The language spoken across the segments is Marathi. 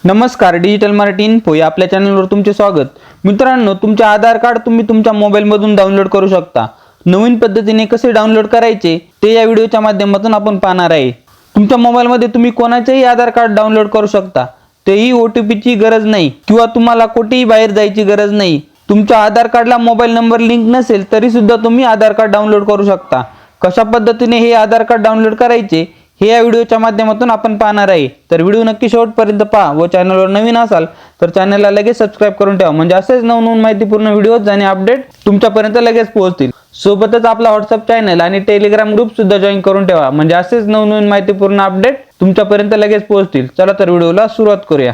नमस्कार, डिजिटल मराठी इन्फो या आपल्या चॅनलवर तुमचे स्वागत। मित्रांनो, तुमचे आधार कार्ड तुम्ही तुमच्या मोबाईलमधून डाउनलोड करू शकता। नवीन पद्धतीने कसे डाउनलोड करायचे ते या व्हिडिओच्या माध्यमातून आपण पाहणार आहे। तुमच्या मोबाईलमध्ये तुम्ही कोणाचेही आधार कार्ड डाउनलोड करू शकता, तेही OTP ची गरज नाही किंवा तुम्हाला कुठेही बाहेर जायची गरज नाही। तुमच्या आधार कार्डला मोबाईल नंबर लिंक नसेल तरी सुद्धा तुम्ही आधार कार्ड डाउनलोड करू शकता। कशा पद्धतीने हे आधार कार्ड डाउनलोड करायचे हे या व्हिडिओच्या माध्यमातून आपण पाहणार आहे। तर व्हिडिओ नक्की शेवटपर्यंत पहा व चॅनलवर नवीन असाल तर चॅनलला लगेच सबस्क्राइब करून ठेवा, म्हणजे असेच नवनवीन माहितीपूर्ण व्हिडिओज आणि अपडेट तुमच्यापर्यंत लगेच पोहोचतील। सोबतच आपला व्हॉट्सअप चॅनल आणि टेलिग्राम ग्रुप सुद्धा जॉईन करून ठेवा, म्हणजे असेच नवनवीन माहितीपूर्ण अपडेट तुमच्यापर्यंत लगेच पोहोचतील। चला तर व्हिडिओला सुरुवात करूया।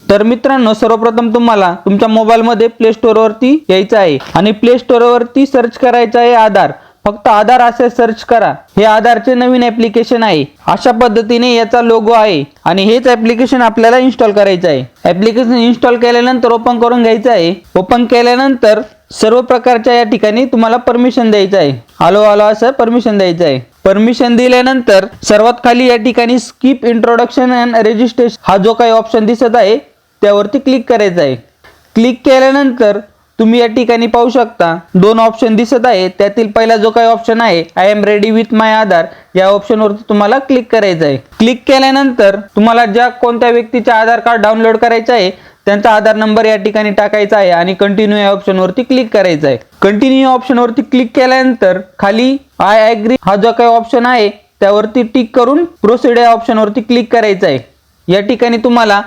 तर मित्रांनो, सर्वप्रथम तुम्हाला तुमच्या मोबाईलमध्ये प्ले स्टोर वरती यायचं आहे आणि प्ले स्टोर वरती सर्च करायचं आहे आधार। फक्त आधार असे सर्च करा। हे आधारचे नवीन ऍप्लिकेशन आहे। अशा पद्धतीने याचा लोगो आहे आणि हेच ऍप्लिकेशन आपल्याला इन्स्टॉल करायचं आहे। ऍप्लिकेशन इन्स्टॉल केल्यानंतर ओपन करून घ्यायचं आहे। ओपन केल्यानंतर सर्व प्रकारच्या या ठिकाणी तुम्हाला परमिशन द्यायचं आहे। हॅलो असं परमिशन द्यायचं आहे। परमिशन दिल्यानंतर सर्वात खाली या ठिकाणी स्किप इंट्रोडक्शन अँड रजिस्ट्रेशन हा जो काही ऑप्शन दिसत आहे त्यावरती क्लिक करायचं आहे। क्लिक केल्यानंतर तुम्ही या ठिकाणी पाहू शकता दोन ऑप्शन दिसत आहे। त्यातील पहिला जो काही ऑप्शन आहे आय एम रेडी विथ माय आधार या ऑप्शन वरती तुम्हाला क्लिक करायचं आहे। क्लिक केल्यानंतर तुम्हाला ज्या कोणत्या व्यक्तीचे आधार कार्ड डाउनलोड करायचे आहे त्यांचा आधार नंबर या ठिकाणी टाकायचा आहे आणि कंटिन्यू या ऑप्शन वरती क्लिक करायचं आहे। कंटिन्यू या ऑप्शन वरती क्लिक केल्यानंतर खाली आय ॲग्री हा जो काही ऑप्शन आहे त्यावरती टिक करून प्रोसीड या ऑप्शन वरती क्लिक करायचं आहे। या ठिकाणी तुम्हाला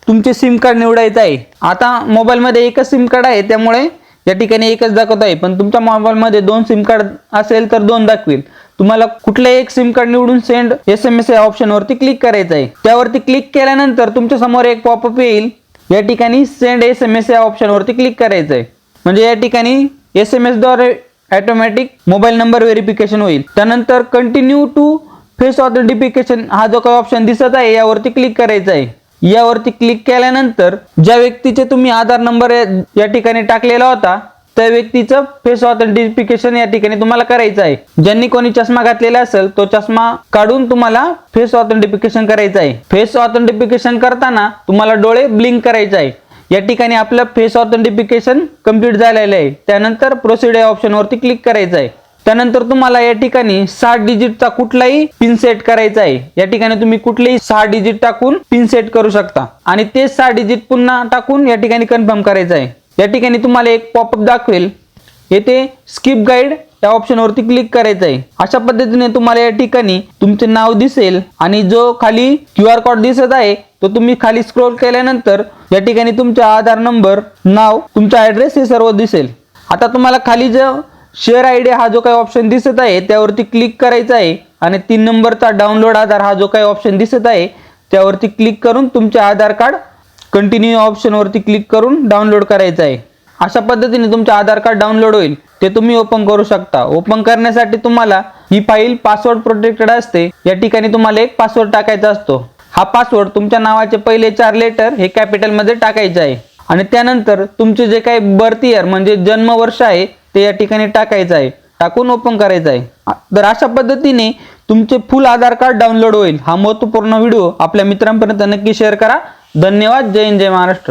तुमचे सिम कार्ड निवडायचं आहे। आता मोबाईल मध्ये एकच सिम कार्ड आहे त्यामुळे या ठिकाणी एकच दाखवत आहे, पण तुमच्या मोबाईल मध्ये दोन सिम कार्ड असेल तर दोन दाखवेल। तुम्हाला कुठलेही एक सिम कार्ड निवडून सेंड SMS या ऑप्शन वरती क्लिक करायचं आहे। त्यावरती क्लिक केल्यानंतर तुमच्या समोर एक पॉपअप येईल। या ठिकाणी सेंड SMS या ऑप्शन वरती क्लिक करायचं आहे, म्हणजे या ठिकाणी SMS द्वारे ऑटोमॅटिक मोबाईल नंबर व्हेरिफिकेशन होईल। त्यानंतर कंटिन्यू टू फेस ऑथेंटिफिकेशन हा जो काही ऑप्शन दिसत आहे यावरती क्लिक करायचं आहे। यावरती क्लिक केल्यानंतर ज्या व्यक्तीचे तुम्ही आधार नंबर या ठिकाणी टाकलेला होता त्या व्यक्तीचं फेस ऑथेंटिफिकेशन या ठिकाणी तुम्हाला करायचं आहे। ज्यांनी कोणी चष्मा घातलेला असेल तो चष्मा काढून तुम्हाला फेस ऑथेंटिफिकेशन करायचं आहे। फेस ऑथेंटिफिकेशन करताना तुम्हाला डोळे ब्लिंक करायचे आहे। या ठिकाणी आपलं फेस ऑथेंटिफिकेशन कंप्लीट झालेलं आहे। त्यानंतर प्रोसीड या ऑप्शन वरती क्लिक करायचं आहे। त्यानंतर तुम्हाला या ठिकाणी 6 डिजिटचा कुठलाही पिन सेट करायचा आहे। या ठिकाणी तुम्ही कुठलेही 6 डिजिट टाकून पिन सेट करू शकता आणि ते 6 डिजिट पुन्हा टाकून या ठिकाणी कन्फर्म करायचं आहे। या ठिकाणी तुम्हाला एक पॉपअप दाखवेल, येथे स्किप गाईड या ऑप्शन वरती क्लिक करायचं आहे। अशा पद्धतीने तुम्हाला या ठिकाणी तुमचे नाव दिसेल आणि जो खाली QR कोड दिसत आहे तो तुम्ही खाली स्क्रोल केल्यानंतर या ठिकाणी तुमचा आधार नंबर, नाव, तुमचा ऍड्रेस हे सर्व दिसेल। आता तुम्हाला खाली जो शेअर ID हा जो काही ऑप्शन दिसत आहे त्यावरती क्लिक करायचा आहे आणि 3 नंबरचा डाउनलोड आधार हा जो काही ऑप्शन दिसत आहे त्यावरती क्लिक करून तुमचे आधार कार्ड कंटिन्यू ऑप्शन वरती क्लिक करून डाउनलोड करायचं आहे। अशा पद्धतीने तुमचे आधार कार्ड डाउनलोड होईल, ते तुम्ही ओपन करू शकता। ओपन करण्यासाठी तुम्हाला ही फाईल पासवर्ड प्रोटेक्टेड असते। या ठिकाणी तुम्हाला एक पासवर्ड टाकायचा असतो। हा पासवर्ड तुमच्या नावाचे पहिले 4 लेटर हे कॅपिटल मध्ये टाकायचे आहे आणि त्यानंतर तुमचे जे काही बर्थ इयर म्हणजे जन्मवर्ष आहे ते या ठिकाणी टाकायचं आहे, टाकून ओपन करायचं आहे। तर अशा पद्धतीने तुमचे फुल आधार कार्ड डाउनलोड होईल। हा महत्त्वपूर्ण व्हिडिओ आपल्या मित्रांपर्यंत नक्की शेअर करा। धन्यवाद। जय हिंद, जय महाराष्ट्र।